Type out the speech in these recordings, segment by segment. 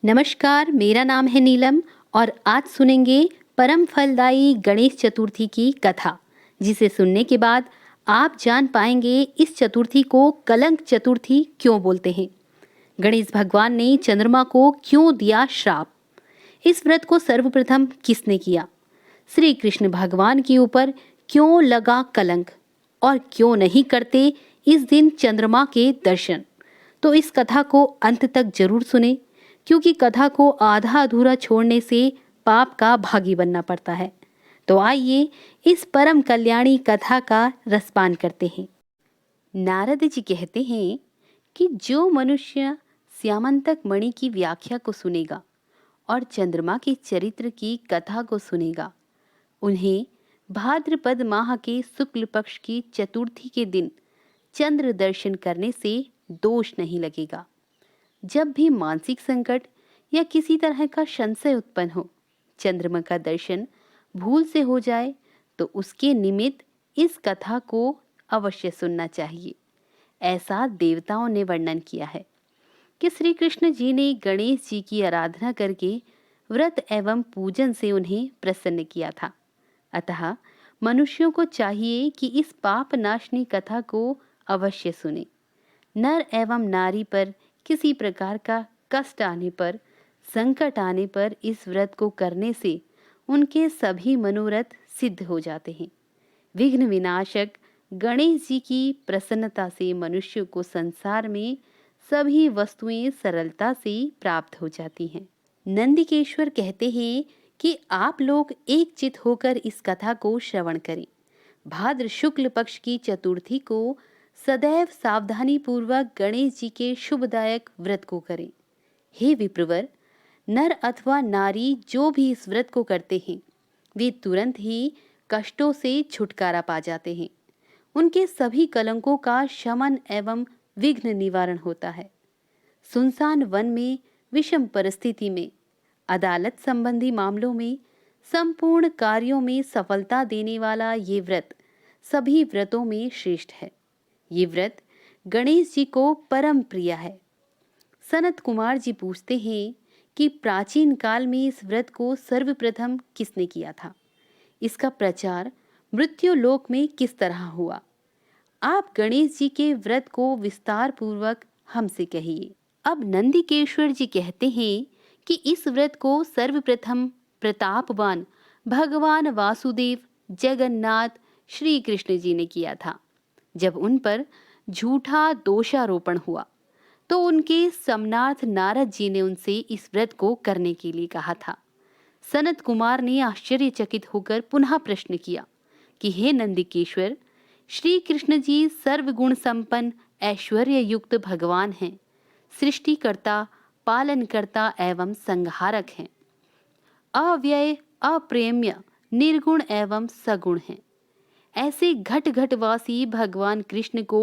नमस्कार, मेरा नाम है नीलम और आज सुनेंगे परम फलदायी गणेश चतुर्थी की कथा, जिसे सुनने के बाद आप जान पाएंगे इस चतुर्थी को कलंक चतुर्थी क्यों बोलते हैं। गणेश भगवान ने चंद्रमा को क्यों दिया श्राप? इस व्रत को सर्वप्रथम किसने किया? श्री कृष्ण भगवान के ऊपर क्यों लगा कलंक और क्यों नहीं करते इस दिन चंद्रमा के दर्शन? तो इस कथा को अंत तक जरूर सुने, क्योंकि कथा को आधा अधूरा छोड़ने से पाप का भागी बनना पड़ता है। तो आइए इस परम कल्याणी कथा का रसपान करते हैं। नारद जी कहते हैं कि जो मनुष्य श्यामंतक मणि की व्याख्या को सुनेगा और चंद्रमा के चरित्र की कथा को सुनेगा, उन्हें भाद्रपद माह के शुक्ल पक्ष की चतुर्थी के दिन चंद्र दर्शन करने से दोष नहीं लगेगा। जब भी मानसिक संकट या किसी तरह का संशय उत्पन्न हो, चंद्रमा का दर्शन भूल से हो जाए, तो उसके निमित्त इस कथा को अवश्य सुनना चाहिए। ऐसा देवताओं ने वर्णन किया है कि श्री कृष्ण जी ने गणेश जी की आराधना करके व्रत एवं पूजन से उन्हें प्रसन्न किया था। अतः मनुष्यों को चाहिए कि इस पाप नाशनी कथा को अवश्य सुने। नर एवं नारी पर किसी प्रकार का कष्ट आने पर, संकट आने पर इस व्रत को करने से उनके सभी मनोरथ सिद्ध हो जाते हैं। विघ्न विनाशक गणेश जी की प्रसन्नता से मनुष्य को संसार में सभी वस्तुएं सरलता से प्राप्त हो जाती हैं। नंदिकेश्वर कहते हैं कि आप लोग एक चित होकर इस कथा को श्रवण करें। भाद्र शुक्ल पक्ष की चतुर्थी को सदैव सावधानी पूर्वक गणेश जी के शुभदायक व्रत को करें। हे विप्रवर, नर अथवा नारी जो भी इस व्रत को करते हैं, वे तुरंत ही कष्टों से छुटकारा पा जाते हैं। उनके सभी कलंकों का शमन एवं विघ्न निवारण होता है। सुनसान वन में, विषम परिस्थिति में, अदालत संबंधी मामलों में, संपूर्ण कार्यों में सफलता देने वाला ये व्रत सभी व्रतों में श्रेष्ठ है। ये व्रत गणेश जी को परम प्रिय है। सनत कुमार जी पूछते हैं कि प्राचीन काल में इस व्रत को सर्वप्रथम किसने किया था? इसका प्रचार मृत्यु लोक में किस तरह हुआ? आप गणेश जी के व्रत को विस्तार पूर्वक हमसे कहिए। अब नंदिकेश्वर जी कहते हैं कि इस व्रत को सर्वप्रथम प्रतापवान भगवान वासुदेव जगन्नाथ श्री कृष्ण जी ने किया था। जब उन पर झूठा दोषारोपण हुआ, तो उनके समनार्थ नारद जी ने उनसे इस व्रत को करने के लिए कहा था। सनत कुमार ने आश्चर्यचकित होकर पुनः प्रश्न किया कि हे नंदिकेश्वर, श्री कृष्ण जी सर्वगुण संपन्न ऐश्वर्य युक्त भगवान हैं, सृष्टिकर्ता, पालनकर्ता एवं संहारक हैं, अव्यय, अप्रेम्य, निर्गुण एवं सगुण हैं। ऐसे घट घटवासी भगवान कृष्ण को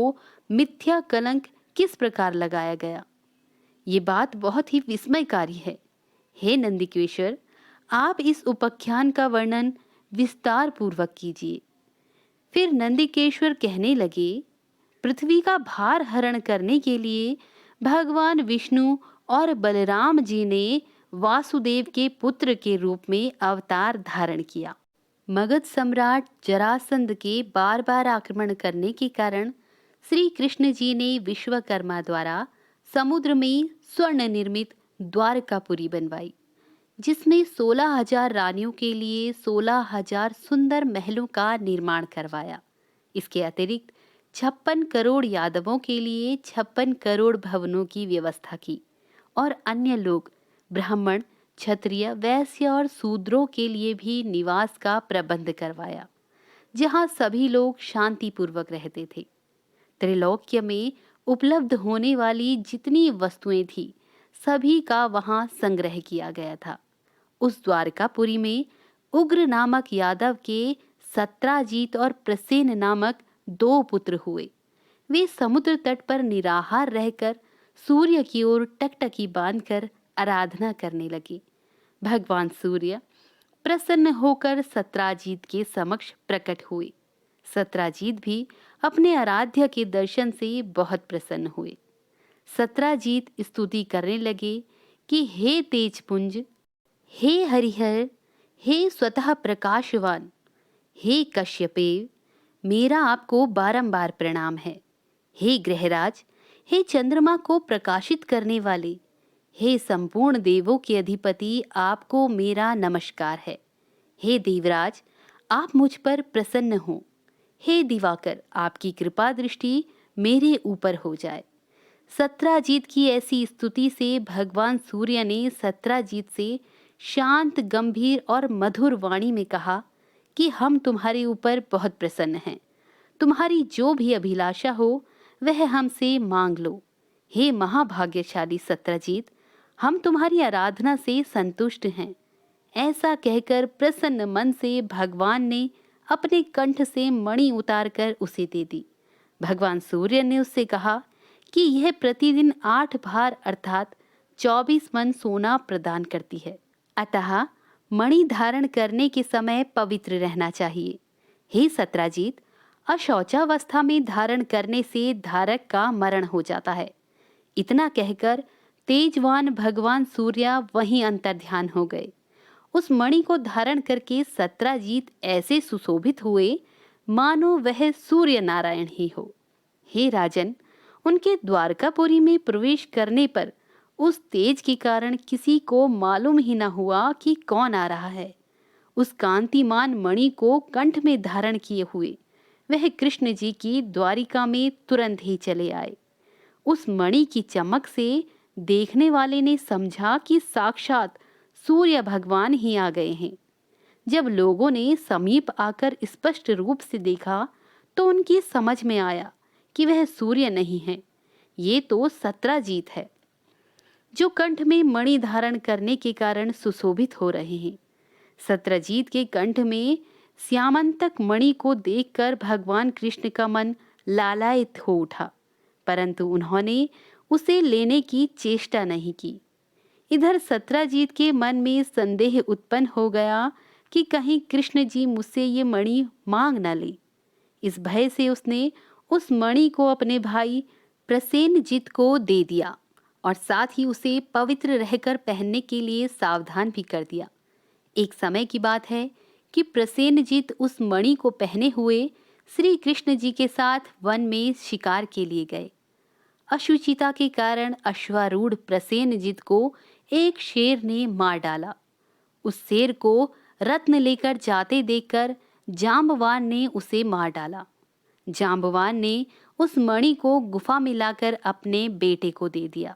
मिथ्या कलंक किस प्रकार लगाया गया? ये बात बहुत ही विस्मयकारी है। हे नंदिकेश्वर, आप इस उपाख्यान का वर्णन विस्तार पूर्वक कीजिए। फिर नंदिकेश्वर कहने लगे, पृथ्वी का भार हरण करने के लिए भगवान विष्णु और बलराम जी ने वासुदेव के पुत्र के रूप में अवतार धारण किया। मगध सम्राट जरासंध के बार बार आक्रमण करने के कारण श्री कृष्ण जी ने विश्वकर्मा द्वारा समुद्र में स्वर्ण निर्मित द्वारकापुरी बनवाई, जिसमें 16,000 रानियों के लिए 16,000 सुंदर महलों का निर्माण करवाया। इसके अतिरिक्त 56 करोड़ यादवों के लिए 56 करोड़ भवनों की व्यवस्था की और अन्य लोग, ब्राह्मण, क्षत्रिय, वैश्य और शूद्रों के लिए भी निवास का प्रबंध करवाया, जहां सभी लोग शांतिपूर्वक रहते थे। त्रिलोक्य में उपलब्ध होने वाली जितनी वस्तुएं थी, सभी का वहां संग्रह किया गया था। उस द्वारकापुरी में उग्र नामक यादव के सत्राजीत और प्रसेन नामक 2 पुत्र हुए। वे समुद्र तट पर निराहार रहकर सूर्य की ओर टकटकी बांधकर आराधना करने लगे। भगवान सूर्य प्रसन्न होकर सत्राजीत के समक्ष प्रकट हुए। सत्राजीत भी अपने आराध्य के दर्शन से बहुत प्रसन्न हुए। सत्राजीत स्तुति करने लगे कि हे तेजपुंज, हे हरिहर, हे स्वतः प्रकाशवान, हे कश्यपेव, मेरा आपको बारंबार प्रणाम है। हे ग्रहराज, हे चंद्रमा को प्रकाशित करने वाले, हे संपूर्ण देवों के अधिपति, आपको मेरा नमस्कार है। हे देवराज, आप मुझ पर प्रसन्न हो। हे दिवाकर, आपकी कृपा दृष्टि मेरे ऊपर हो जाए। सत्राजीत की ऐसी स्तुति से भगवान सूर्य ने सत्राजीत से शांत, गंभीर और मधुर वाणी में कहा कि हम तुम्हारे ऊपर बहुत प्रसन्न हैं। तुम्हारी जो भी अभिलाषा हो वह हमसे मांग लो। हे महाभाग्यशाली सत्राजीत, हम तुम्हारी आराधना से संतुष्ट हैं। ऐसा कहकर प्रसन्न मन से भगवान ने अपने कंठ से मणि उतारकर उसे दे दी। भगवान सूर्य ने उससे कहा कि यह प्रतिदिन 8 भार अर्थात 24 मन सोना प्रदान करती है, अतः मणि धारण करने के समय पवित्र रहना चाहिए। हे सत्राजीत, अशौचावस्था में धारण करने से धारक का मरण हो जाता है। इतना कहकर तेजवान भगवान सूर्य वहीं अंतर्ध्यान हो गए। उस मणि को धारण करके सत्राजीत ऐसे सुशोभित हुए मानो वह सूर्य नारायण ही हो। हे राजन, उनके द्वारकापुरी में प्रवेश करने पर उस तेज के कारण किसी को मालूम ही न हुआ कि कौन आ रहा है। उस कांतिमान मणि को कंठ में धारण किए हुए वह कृष्ण जी की द्वारिका में तुरंत ही चले आए। उस मणि की चमक से देखने वाले ने समझा कि साक्षात सूर्य भगवान ही आ गए हैं। जब लोगों ने समीप आकर स्पष्ट रूप से देखा तो उनकी समझ में आया कि वह सूर्य नहीं है, ये तो सत्राजीत है, जो कंठ में मणि धारण करने के कारण सुशोभित हो रहे हैं। सत्राजीत के कंठ में श्यामंतक मणि को देखकर भगवान कृष्ण का मन लालायित हो उठा, परंतु उन्होंने उसे लेने की चेष्टा नहीं की। इधर सत्राजीत के मन में संदेह उत्पन्न हो गया कि कहीं कृष्ण जी मुझसे ये मणि मांग न ले। इस भय से उसने उस मणि को अपने भाई प्रसेनजीत को दे दिया और साथ ही उसे पवित्र रहकर पहनने के लिए सावधान भी कर दिया। एक समय की बात है कि प्रसेनजीत उस मणि को पहने हुए श्री कृष्ण जी के साथ वन में शिकार के लिए गए। अशुचिता के कारण अश्वारूढ़ प्रसेनजीत को एक शेर ने मार डाला। उस शेर को रत्न लेकर जाते देखकर जांबवान ने उसे मार डाला। जांबवान ने उस मणि को गुफा में लाकर अपने बेटे को दे दिया।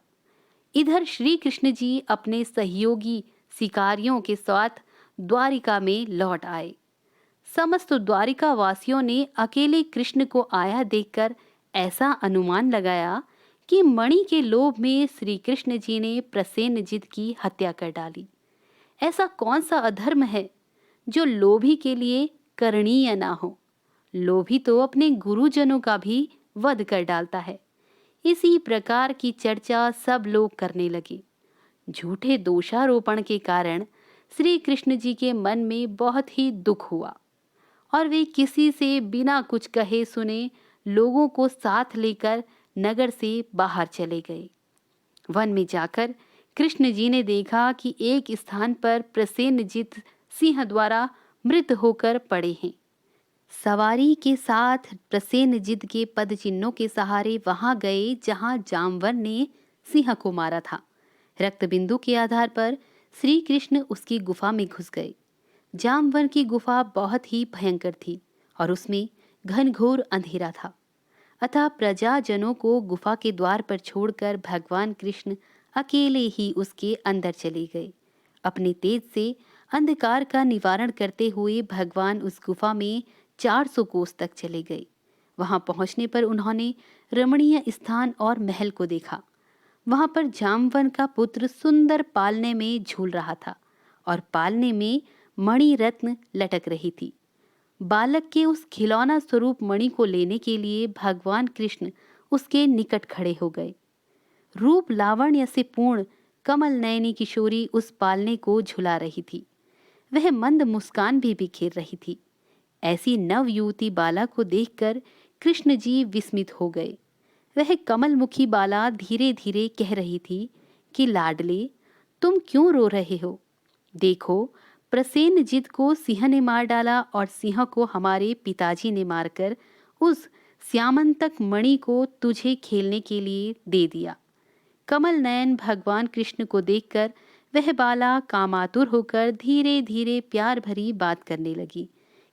इधर श्री कृष्ण जी अपने सहयोगी शिकारियों के साथ द्वारिका में लौट आए। समस्त द्वारिका वासियों ने अकेले कृष्ण को आया देखकर ऐसा अनुमान लगाया कि मणि के लोभ में श्री कृष्ण जी ने प्रसेनजीत की हत्या कर डाली। ऐसा कौन सा अधर्म है जो लोभी के लिए करणीय ना हो। लोभी तो अपने गुरुजनों का भी वध कर डालता है। इसी प्रकार की चर्चा सब लोग करने लगे। झूठे दोषारोपण के कारण श्री कृष्ण जी के मन में बहुत ही दुख हुआ और वे किसी से बिना कुछ कहे सुने लोगों को साथ लेकर नगर से बाहर चले गए। वन में जाकर कृष्ण जी ने देखा कि एक स्थान पर प्रसेनजीत सिंह द्वारा मृत होकर पड़े हैं। सवारी के साथ प्रसेनजीत के पद चिन्हों के सहारे वहां गए जहां जामवन ने सिंह को मारा था। रक्त बिंदु के आधार पर श्री कृष्ण उसकी गुफा में घुस गए। जामवन की गुफा बहुत ही भयंकर थी और उसमें घनघोर अंधेरा था। अतः प्रजाजनों को गुफा के द्वार पर छोड़कर भगवान कृष्ण अकेले ही उसके अंदर चले गए। अपने तेज से अंधकार का निवारण करते हुए भगवान उस गुफा में 400 कोस तक चले गए। वहां पहुंचने पर उन्होंने रमणीय स्थान और महल को देखा। वहां पर जामवन का पुत्र सुंदर पालने में झूल रहा था और पालने में मणि रत्न लटक रही थी। बालक के उस खिलौना स्वरूप मणि को लेने के लिए भगवान कृष्ण उसके निकट खड़े हो गए। रूप लावण्य से पूर्ण कमल नयनी किशोरी उस पालने को झुला रही थी। वह मंद मुस्कान भी बिखेर रही थी। ऐसी नव युवती बाला को देखकर कृष्ण जी विस्मित हो गए। वह कमलमुखी बाला धीरे धीरे कह रही थी कि लाडले, तुम क्यों रो रहे हो? देखो, प्रसेनजित को सिंह ने मार डाला और सिंह को हमारे पिताजी ने मारकर उस श्यामंतक मणि को तुझे खेलने के लिए दे दिया। कमल नयन भगवान कृष्ण को देखकर वह बाला कामातुर होकर धीरे धीरे प्यार भरी बात करने लगी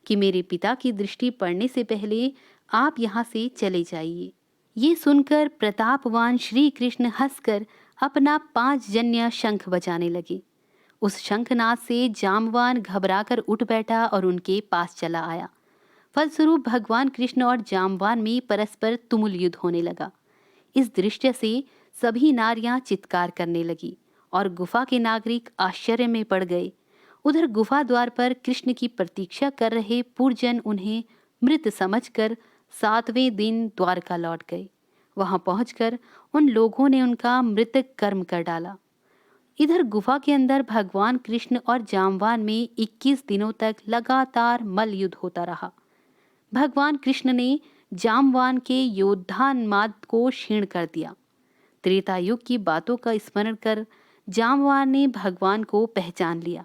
कि मेरे पिता की दृष्टि पड़ने से पहले आप यहाँ से चले जाइए। ये सुनकर प्रतापवान श्री कृष्ण हंसकर अपना 5 जन्य शंख बजाने लगे। उस शंखनाद से जामवान घबराकर उठ बैठा और उनके पास चला आया। फलस्वरूप भगवान कृष्ण और जामवान में परस्पर तुमुल युद्ध होने लगा। इस दृश्य से सभी नारियां चित्कार करने लगी और गुफा के नागरिक आश्चर्य में पड़ गए। उधर गुफा द्वार पर कृष्ण की प्रतीक्षा कर रहे पूर्जन उन्हें मृत समझकर 7वें दिन द्वारका लौट गए। वहां पहुंचकर उन लोगों ने उनका मृतक कर्म कर डाला। इधर गुफा के अंदर भगवान कृष्ण और जामवान में 21 दिनों तक लगातार मल्ल युद्ध होता रहा। भगवान कृष्ण ने जामवान के योद्धान्माद को क्षीण कर दिया। त्रेता युग की बातों का स्मरण कर जामवान ने भगवान को पहचान लिया।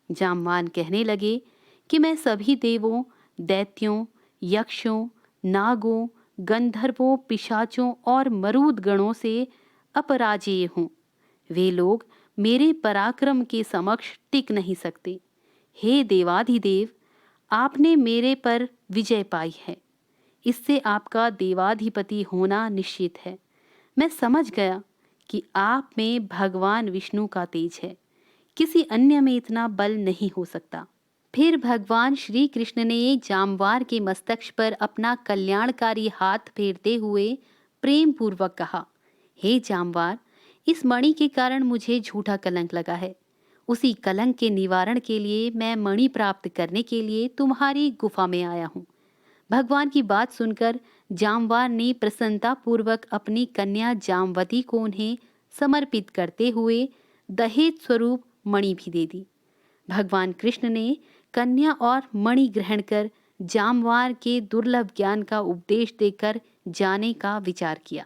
जामवान कहने लगे कि मैं सभी देवों, दैत्यों, यक्षों, नागों, गंधर्वों, पिशाचों और मरूद गणों से अपराजेय हूँ। वे लोग मेरे पराक्रम के समक्ष टिक नहीं सकते। हे देवाधिदेव, आपने मेरे पर विजय पाई है। इससे आपका देवाधिपति होना निश्चित है। मैं समझ गया कि आप में भगवान विष्णु का तेज है। किसी अन्य में इतना बल नहीं हो सकता। फिर भगवान श्री कृष्ण ने जामवार के मस्तक पर अपना कल्याणकारी हाथ फेरते हुए प्रेम पूर्वक कहा, हे जामवार, इस मणि के कारण मुझे झूठा कलंक लगा है। उसी कलंक के निवारण के लिए मैं मणि प्राप्त करने के लिए तुम्हारी गुफा में आया हूँ। भगवान की बात सुनकर जामवार ने प्रसन्नता पूर्वक अपनी कन्या जामवती को उन्हें समर्पित करते हुए दहेज स्वरूप मणि भी दे दी। भगवान कृष्ण ने कन्या और मणि ग्रहण कर जामवार के दुर्लभ ज्ञान का उपदेश देकर जाने का विचार किया।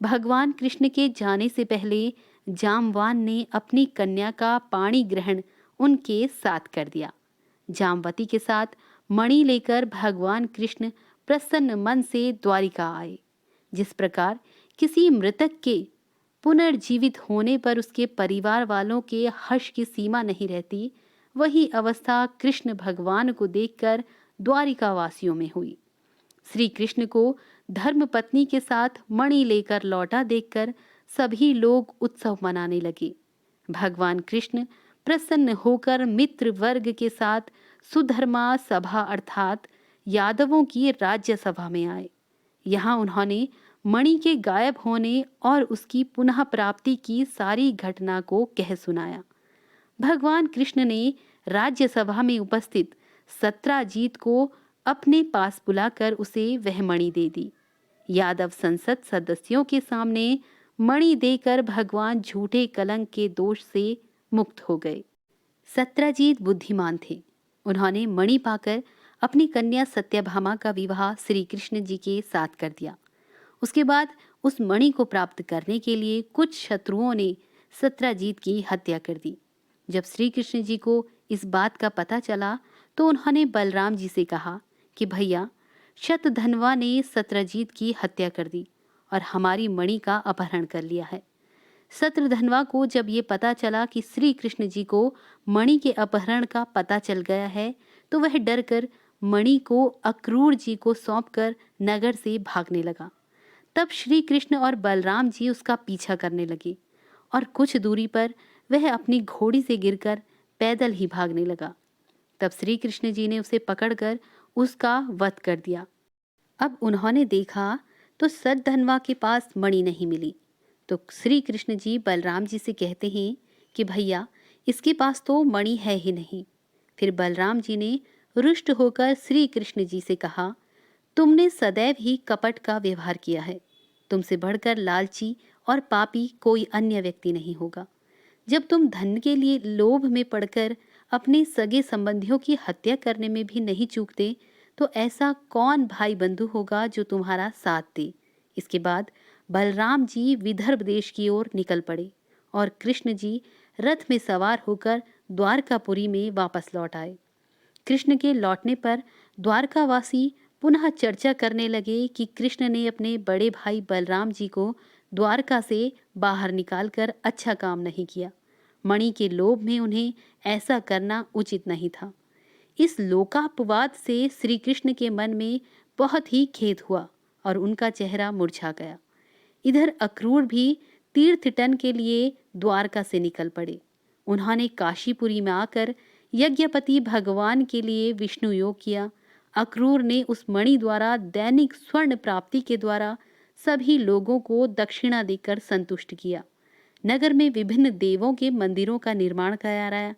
भगवान कृष्ण के जाने से पहले जामवान ने अपनी कन्या का पाणी ग्रहण उनके साथ कर दिया। जामवती के साथ मणि लेकर भगवान कृष्ण प्रसन्न मन से द्वारिका आए। जिस प्रकार किसी मृतक के पुनर्जीवित होने पर उसके परिवार वालों के हर्ष की सीमा नहीं रहती, वही अवस्था कृष्ण भगवान को देखकर द्वारिका वासियों में हुई। श्री कृष्ण को धर्मपत्नी के साथ मणि लेकर लौटा देखकर सभी लोग उत्सव मनाने लगे। भगवान कृष्ण प्रसन्न होकर मित्र वर्ग के साथ सुधर्मा सभा अर्थात यादवों की राज्य सभा में आए। यहाँ उन्होंने मणि के गायब होने और उसकी पुनः प्राप्ति की सारी घटना को कह सुनाया। भगवान कृष्ण ने राज्य सभा में उपस्थित सत्राजीत को अपने पास बुलाकर उसे वह मणि दे दी। यादव संसद सदस्यों के सामने मणि देकर भगवान झूठे कलंक के दोष से मुक्त हो गए। सत्राजीत बुद्धिमान थे। उन्होंने मणि पाकर अपनी कन्या सत्यभामा का विवाह श्री कृष्ण जी के साथ कर दिया। उसके बाद उस मणि को प्राप्त करने के लिए कुछ शत्रुओं ने सत्राजीत की हत्या कर दी। जब श्री कृष्ण जी को इस बात का पता चला तो उन्होंने बलराम जी से कहा कि भैया, शतधन्वा ने सत्रजीत की हत्या कर दी और हमारी मणि का अपहरण कर लिया है। शत्रुधन्वा को जब ये पता चला कि श्री कृष्ण जी को मणि के अपहरण का पता चल गया है तो वह डर कर मणि को अक्रूर जी को सौंपकर नगर से भागने लगा। तब श्री कृष्ण और बलराम जी उसका पीछा करने लगे और कुछ दूरी पर वह अपनी घोड़ी से गिरकर पैदल ही भागने लगा। तब श्री कृष्ण जी ने उसे पकड़कर उसका वध कर दिया। अब उन्होंने देखा तो सतधन्वा के पास मणि नहीं मिली, तो श्री कृष्ण जी बलराम जी से कहते हैं कि भैया, इसके पास तो मणि है ही नहीं। फिर बलराम जी ने रुष्ट होकर श्री कृष्ण जी से कहा, तुमने सदैव ही कपट का व्यवहार किया है। तुमसे बढ़कर लालची और पापी कोई अन्य व्यक्ति नहीं होगा। जब तुम धन के लिए लोभ में पड़कर अपने सगे संबंधियों की हत्या करने में भी नहीं चूकते, तो ऐसा कौन भाई बंधु होगा जो तुम्हारा साथ दे। इसके बाद बलराम जी विदर्भ देश की ओर निकल पड़े और कृष्ण जी रथ में सवार होकर द्वारकापुरी में वापस लौट आए। कृष्ण के लौटने पर द्वारकावासी पुनः चर्चा करने लगे कि कृष्ण ने अपने बड़े भाई बलराम जी को द्वारका से बाहर निकालकर अच्छा काम नहीं किया। मणि के लोभ में उन्हें ऐसा करना उचित नहीं था। इस लोकापवाद से श्री कृष्ण के मन में बहुत ही खेद हुआ और उनका चेहरा मुरझा गया। इधर अक्रूर भी तीर्थटन के लिए द्वारका से निकल पड़े। उन्होंने काशीपुरी में आकर यज्ञपति भगवान के लिए विष्णु योग किया। अक्रूर ने उस मणि द्वारा दैनिक स्वर्ण प्राप्ति के द्वारा सभी लोगों को दक्षिणा देकर संतुष्ट किया। नगर में विभिन्न देवों के मंदिरों का निर्माण कराया।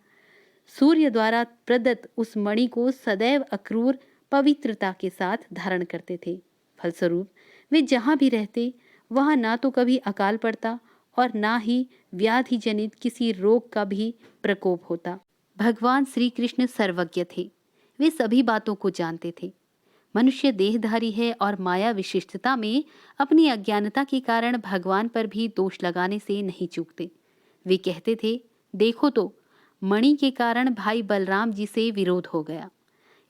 सूर्य द्वारा प्रदत्त उस मणि को सदैव अक्रूर पवित्रता के साथ धारण करते थे। फलस्वरूप वे जहाँ भी रहते वहाँ ना तो कभी अकाल पड़ता और ना ही व्याधि जनित किसी रोग का भी प्रकोप होता। भगवान श्री कृष्ण सर्वज्ञ थे। वे सभी बातों को जानते थे। मनुष्य देहधारी है और माया विशिष्टता में अपनी अज्ञानता के कारण भगवान पर भी दोष लगाने से नहीं चूकते। वे कहते थे, देखो तो मणि के कारण भाई बलराम जी से विरोध हो गया।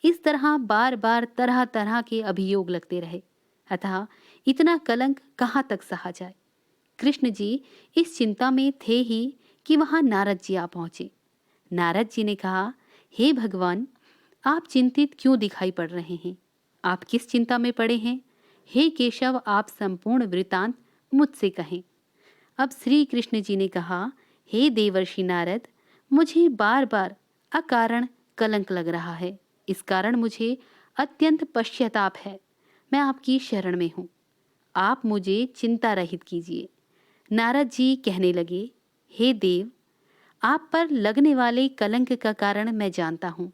इस तरह बार बार तरह तरह के अभियोग लगते रहे। अतः इतना कलंक कहाँ तक सहा जाए। कृष्ण जी इस चिंता में थे ही कि वहां नारद जी आ पहुंचे। नारद जी ने कहा, हे भगवान, आप चिंतित क्यों दिखाई पड़ रहे हैं? आप किस चिंता में पड़े हैं? हे केशव, आप संपूर्ण वृतांत मुझसे कहें। अब श्री कृष्ण जी ने कहा, हे देवर्षि नारद, मुझे बार बार अकारण कलंक लग रहा है। इस कारण मुझे अत्यंत पश्चाताप है। मैं आपकी शरण में हूँ। आप मुझे चिंता रहित कीजिए। नारद जी कहने लगे, हे देव, आप पर लगने वाले कलंक का कारण मैं जानता हूँ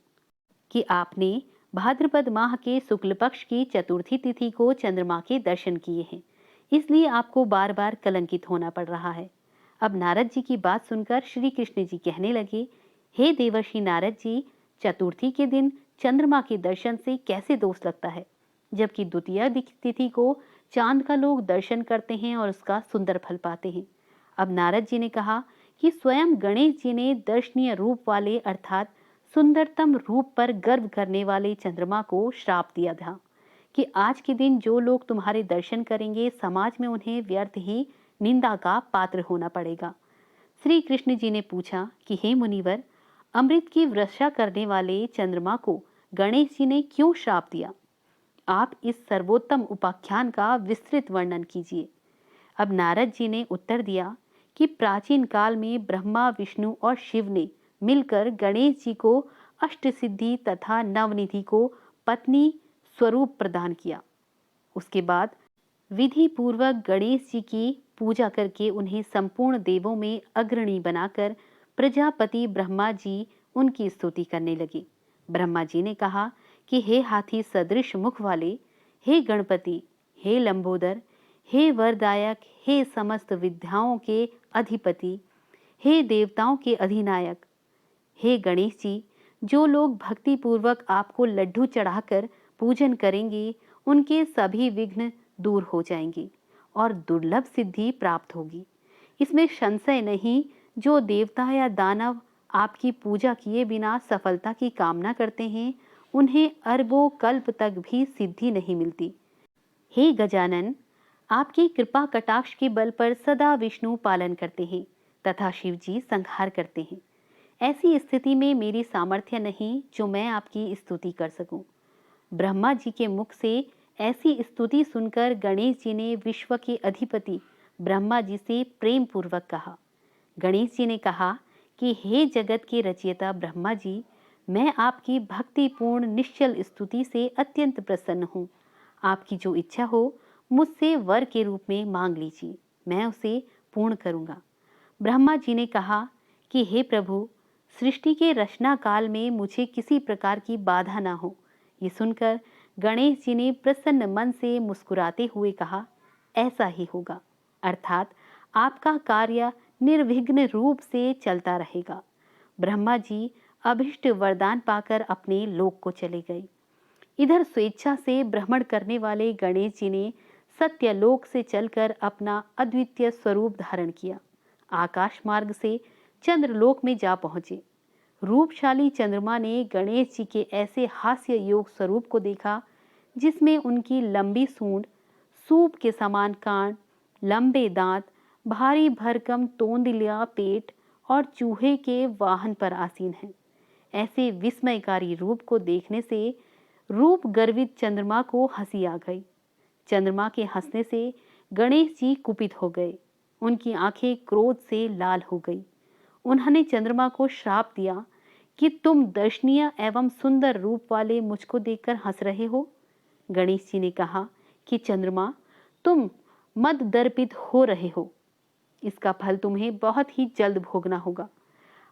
कि आपने भाद्रपद माह के शुक्ल पक्ष की चतुर्थी तिथि को चंद्रमा के दर्शन किए हैं, इसलिए आपको बार बार कलंकित होना पड़ रहा है। अब नारद जी की बात सुनकर श्री कृष्ण जी कहने लगे, हे देवर्षि नारद जी, चतुर्थी के दिन चंद्रमा के दर्शन से कैसे दोष लगता है, जबकि द्वितीय तिथि को चांद का लोग दर्शन करते हैं और उसका सुंदर फल पाते हैं। अब नारद जी ने कहा कि स्वयं गणेश जी ने दर्शनीय रूप वाले अर्थात सुंदरतम रूप पर गर्व करने वाले चंद्रमा को श्राप दिया था कि आज के दिन जो लोग तुम्हारे दर्शन करेंगे समाज में उन्हें व्यर्थ ही निंदा का पात्र होना पड़ेगा। श्री कृष्ण जी ने पूछा कि हे मुनिवर, अमृत की वर्षा करने वाले चंद्रमा को गणेश जी ने क्यों श्राप दिया? आप इस सर्वोत्तम उपाख्यान का विस्तृत वर्णन कीजिए। अब नारद जी ने उत्तर दिया कि प्राचीन काल में ब्रह्मा, विष्णु और शिव ने मिलकर गणेश जी को अष्टसिद्धि तथा नवनिधि को पत्नी स्वरूप प्रदान किया। उसके बाद विधि पूर्वक गणेश जी की पूजा करके उन्हें संपूर्ण देवों में अग्रणी बनाकर प्रजापति ब्रह्मा जी उनकी स्तुति करने लगे। ब्रह्मा जी ने कहा कि हे हाथी सदृश मुख वाले, हे गणपति, हे लंबोदर, हे वरदायक, हे समस्त विद्याओं के अधिपति, हे देवताओं के अधिनायक, हे गणेश जी, जो लोग भक्ति पूर्वक आपको लड्डू चढ़ाकर पूजन करेंगे उनके सभी विघ्न दूर हो जाएंगे और दुर्लभ सिद्धि प्राप्त होगी। इसमें संशय नहीं, जो देवता या दानव आपकी पूजा किए बिना सफलता की कामना करते हैं उन्हें अरबों कल्प तक भी सिद्धि नहीं मिलती। हे गजानन, आपकी कृपा कटाक्ष के बल पर सदा विष्णु पालन करते हैं तथा शिव जी संहार करते हैं। ऐसी स्थिति में मेरी सामर्थ्य नहीं जो मैं आपकी स्तुति कर सकूं। ब्रह्मा जी के मुख से ऐसी स्तुति सुनकर गणेश जी ने विश्व के अधिपति ब्रह्मा जी से प्रेम पूर्वक कहा। गणेश जी ने कहा कि हे जगत के रचयिता ब्रह्मा जी, मैं आपकी भक्तिपूर्ण निश्चल स्तुति से अत्यंत प्रसन्न हूँ। आपकी जो इच्छा हो मुझसे वर के रूप में मांग लीजिए, मैं उसे पूर्ण करूँगा। ब्रह्मा जी ने कहा कि हे प्रभु, सृष्टि के रचना काल में मुझे किसी प्रकार की बाधा ना हो। ये सुनकर गणेश जी ने प्रसन्न मन से मुस्कुराते हुए कहा, ऐसा ही होगा, अर्थात आपका कार्य निर्विघ्न रूप से चलता रहेगा। ब्रह्मा जी अभिष्ट वरदान पाकर अपने लोक को चले गए। इधर स्वेच्छा से भ्रमण करने वाले गणेश जी ने सत्यलोक से चलकर अपना अद्वितीय स्वरूप धारण किया। आकाश मार्ग से चंद्रलोक में जा पहुंचे। रूपशाली चंद्रमा ने गणेश जी के ऐसे हास्य योग स्वरूप को देखा जिसमें उनकी लंबी सूंड, सूप के समान कान, लंबे दांत, भारी भरकम तोंदलिया पेट और चूहे के वाहन पर आसीन हैं। ऐसे विस्मयकारी रूप को देखने से रूप गर्वित चंद्रमा को हंसी आ गई। चंद्रमा के हंसने से गणेश जी कुपित हो गए। उनकी आंखें क्रोध से लाल हो गई। उन्होंने चंद्रमा को श्राप दिया कि तुम दर्शनीय एवं सुंदर रूप वाले मुझको देखकर हंस रहे हो। गणेश जी ने कहा कि चंद्रमा, तुम मद दर्पित हो रहे हो। इसका फल तुम्हें बहुत ही जल्द भोगना होगा।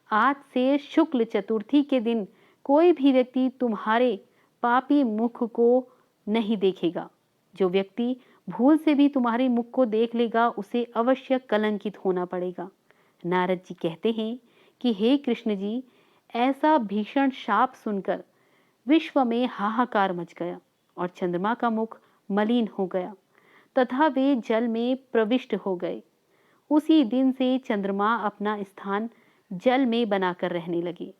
आज से शुक्ल चतुर्थी के दिन कोई भी व्यक्ति तुम्हारे पापी मुख को नहीं देखेगा। जो व्यक्ति भूल से भी तुम्हारे मुख को देख लेगा उसे अवश्य कलंकित होना पड़ेगा। नारद जी कहते हैं कि हे कृष्ण जी, ऐसा भीषण शाप सुनकर विश्व में हाहाकार मच गया और चंद्रमा का मुख मलिन हो गया तथा वे जल में प्रविष्ट हो गए। उसी दिन से चंद्रमा अपना स्थान जल में बनाकर रहने लगे।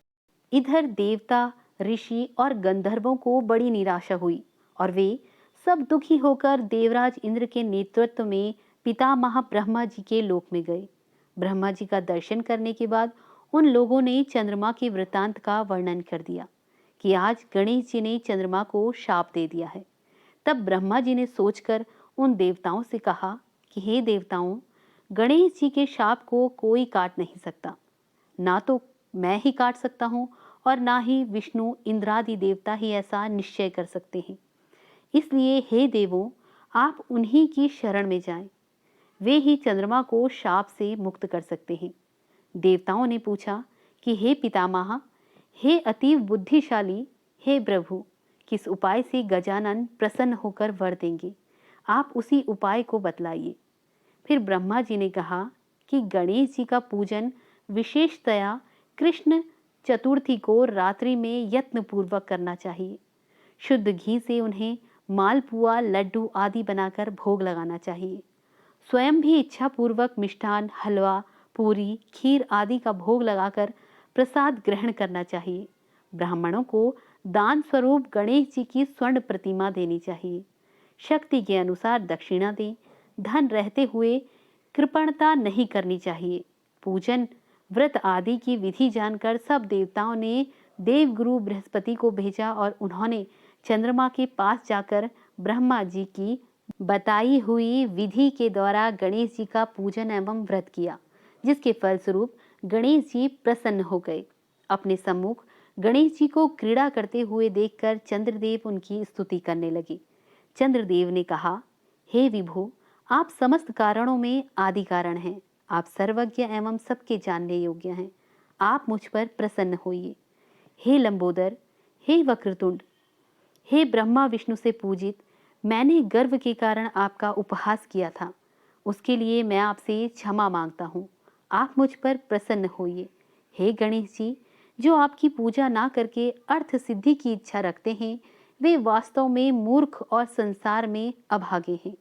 इधर देवता, ऋषि और गंधर्वों को बड़ी निराशा हुई और वे सब दुखी होकर देवराज इंद्र के नेतृत्व में पितामह ब्रह्मा जी के लोक में गए। ब्रह्मा जी का दर्शन करने के बाद उन लोगों ने चंद्रमा के वृतांत का वर्णन कर दिया कि आज गणेश जी ने चंद्रमा को शाप दे दिया है। तब ब्रह्मा जी ने सोचकर उन देवताओं से कहा कि हे देवताओं, गणेश जी के शाप को कोई काट नहीं सकता। ना तो मैं ही काट सकता हूँ और ना ही विष्णु इंद्रादि देवता ही ऐसा निश्चय कर सकते हैं। इसलिए हे देवों, आप उन्हीं की शरण में जाएं। वे ही चंद्रमा को शाप से मुक्त कर सकते हैं। देवताओं ने पूछा कि हे पितामह, हे अतीव बुद्धिशाली, हे प्रभु, किस उपाय से गजानन प्रसन्न होकर वर देंगे? आप उसी उपाय को बतलाइए। फिर ब्रह्मा जी ने कहा कि गणेश जी का पूजन विशेषतया कृष्ण चतुर्थी को रात्रि में यत्नपूर्वक करना चाहिए। शुद्ध घी से उन्हें मालपुआ, लड्डू आदि बनाकर भोग लगाना चाहिए। स्वयं भी इच्छापूर्वक मिष्ठान, हलवा, पूरी, खीर आदि का भोग लगाकर प्रसाद ग्रहण करना चाहिए। ब्राह्मणों को दान स्वरूप गणेश जी की स्वर्ण प्रतिमा देनी चाहिए। शक्ति के अनुसार दक्षिणा दें। धन रहते हुए कृपणता नहीं करनी चाहिए। पूजन, व्रत आदि की विधि जानकर सब देवताओं ने देवगुरु बृहस्पति को भेजा और उन्होंने चंद्रमा के पास जाकर ब्रह्मा जी की बताई हुई विधि के द्वारा गणेश जी का पूजन एवं व्रत किया, जिसके फलस्वरूप गणेश जी प्रसन्न हो गए। अपने सम्मुख गणेश जी को क्रीड़ा करते हुए देखकर चंद्रदेव उनकी स्तुति करने लगे। चंद्रदेव ने कहा, हे विभु, आप समस्त कारणों में आदि कारण हैं। आप सर्वज्ञ एवं सबके जानने योग्य हैं। आप मुझ पर प्रसन्न होइए। हे लंबोदर, हे वक्रतुंड, हे ब्रह्मा विष्णु से पूजित, मैंने गर्व के कारण आपका उपहास किया था। उसके लिए मैं आपसे क्षमा मांगता हूँ। आप मुझ पर प्रसन्न होइए। हे गणेश जी, जो आपकी पूजा ना करके अर्थ सिद्धि की इच्छा रखते हैं, वे वास्तव में मूर्ख और संसार में अभागे हैं।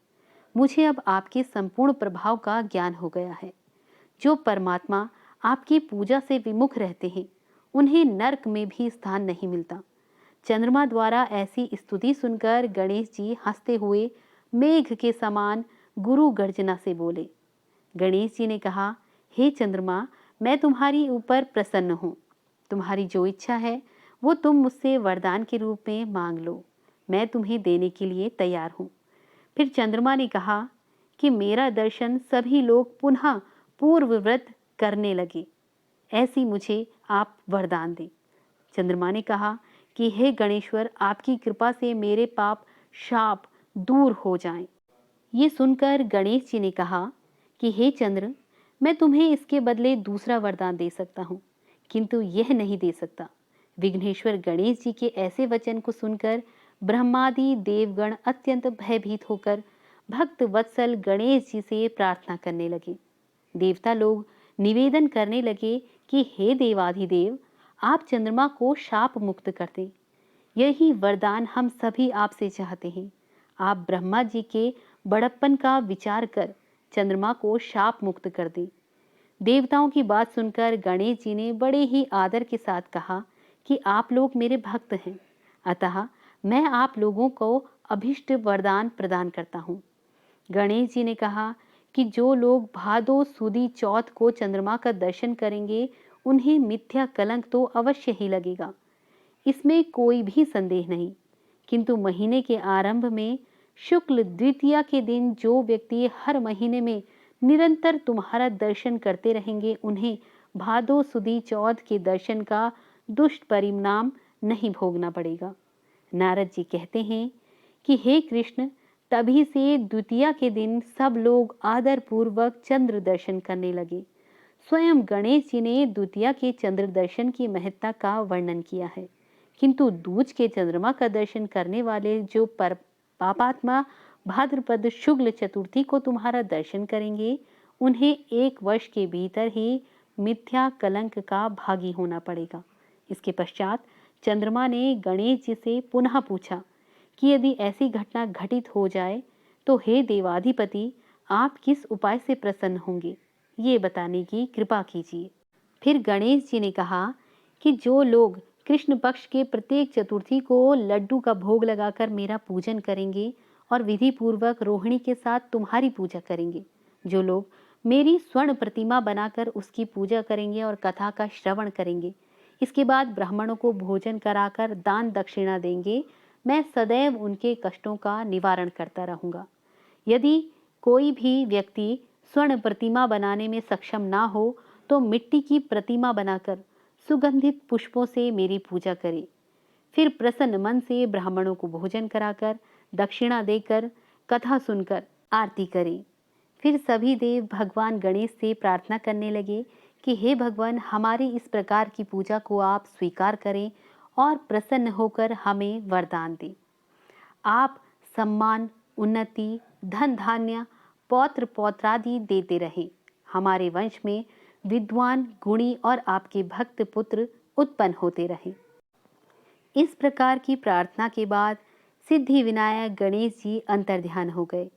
मुझे अब आपके संपूर्ण प्रभाव का ज्ञान हो गया है। जो परमात्मा आपकी पूजा से विमुख रहते हैं, उन्हें नरक में भी स्थान नहीं मिलता। चंद्रमा द्वारा ऐसी स्तुति सुनकर गणेश जी हंसते हुए मेघ के समान गुरु गर्जना से बोले। गणेश जी ने कहा, हे चंद्रमा, मैं तुम्हारी ऊपर प्रसन्न हूँ। तुम्हारी जो इच्छा है वो तुम मुझसे वरदान के रूप में मांग लो। मैं तुम्हें देने के लिए तैयार हूँ। फिर चंद्रमा ने कहा कि मेरा दर्शन सभी लोग पुनः पूर्व व्रत करने लगे, ऐसी मुझे आप वरदान दें। चंद्रमा ने कहा कि हे गणेश्वर, आपकी कृपा से मेरे पाप, शाप दूर हो जाएं। ये सुनकर गणेश जी ने कहा कि हे चंद्र, मैं तुम्हें इसके बदले दूसरा वरदान दे सकता हूँ, किंतु यह नहीं दे सकता। विघ्नेश्वर गणेश जी के ऐसे वचन को सुनकर ब्रह्मादि देवगण अत्यंत भयभीत होकर भक्त वत्सल गणेश जी से प्रार्थना करने लगे। देवता लोग निवेदन करने लगे कि हे देवाधिदेव, आप चंद्रमा को शाप मुक्त कर दें। यही वरदान हम सभी आपसे चाहते हैं। आप ब्रह्मा जी के बड़प्पन का विचार कर चंद्रमा को शाप मुक्त कर दें। देवताओं की बात सुनकर गणेश जी ने बड़े ही आदर के साथ कहा कि आप लोग मेरे भक्त हैं, अतः मैं आप लोगों को अभिष्ट वरदान प्रदान करता हूँ। गणेश जी ने कहा कि जो लोग भादो सुदी चौथ को चंद्रमा का दर्शन करेंगे, उन्हें मिथ्या कलंक तो अवश्य ही लगेगा, इसमें कोई भी संदेह नहीं। किंतु महीने के आरंभ में शुक्ल द्वितीया के दिन जो व्यक्ति हर महीने में निरंतर तुम्हारा दर्शन करते रहेंगे, उन्हें भादो सुदी चौथ के दर्शन का दुष्ट परिणाम नहीं भोगना पड़ेगा। नारद जी कहते हैं कि हे कृष्ण, तभी से द्वितीया के दिन सब लोग आदर पूर्वक चंद्र दर्शन करने लगे। स्वयं गणेश जी ने द्वितीया के चंद्र दर्शन की महत्ता का वर्णन किया है, किंतु दूज के चंद्रमा का दर्शन करने वाले जो पापात्मा भाद्रपद शुक्ल चतुर्थी को तुम्हारा दर्शन करेंगे, उन्हें 1 वर्ष के भीतर ही मिथ्या कलंक का भागी होना पड़ेगा। इसके पश्चात चंद्रमा ने गणेश जी से पुनः पूछा कि यदि ऐसी घटना घटित हो जाए तो हे देवाधिपति, आप किस उपाय से प्रसन्न होंगे, ये बताने की कृपा कीजिए। फिर गणेश जी ने कहा कि जो लोग कृष्ण पक्ष के प्रत्येक चतुर्थी को लड्डू का भोग लगाकर मेरा पूजन करेंगे और विधि पूर्वक रोहिणी के साथ तुम्हारी पूजा करेंगे, जो लोग मेरी स्वर्ण प्रतिमा बनाकर उसकी पूजा करेंगे और कथा का श्रवण करेंगे, इसके बाद ब्राह्मणों को भोजन कराकर दान दक्षिणा देंगे, मैं सदैव उनके कष्टों का निवारण करता रहूंगा। यदि कोई भी व्यक्ति स्वर्ण प्रतिमा बनाने में सक्षम ना हो तो मिट्टी की प्रतिमा बनाकर सुगंधित पुष्पों से मेरी पूजा करे, फिर प्रसन्न मन से ब्राह्मणों को भोजन कराकर दक्षिणा देकर कथा सुनकर आरती करे। फिर सभी देव भगवान गणेश से प्रार्थना करने लगे कि हे भगवान, हमारी इस प्रकार की पूजा को आप स्वीकार करें और प्रसन्न होकर हमें वरदान दें। आप सम्मान, उन्नति, धन धान्य, पौत्र पौत्रादि देते रहें। हमारे वंश में विद्वान, गुणी और आपके भक्त पुत्र उत्पन्न होते रहें। इस प्रकार की प्रार्थना के बाद सिद्धि विनायक गणेश जी अंतर्ध्यान हो गए।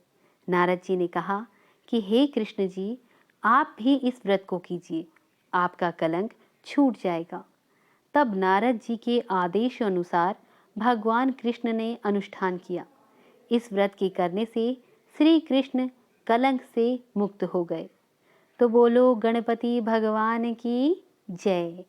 नारद जी ने कहा कि हे कृष्ण जी, आप भी इस व्रत को कीजिए, आपका कलंक छूट जाएगा। तब नारद जी के आदेश अनुसार भगवान कृष्ण ने अनुष्ठान किया। इस व्रत के करने से श्री कृष्ण कलंक से मुक्त हो गए। तो बोलो गणपति भगवान की जय।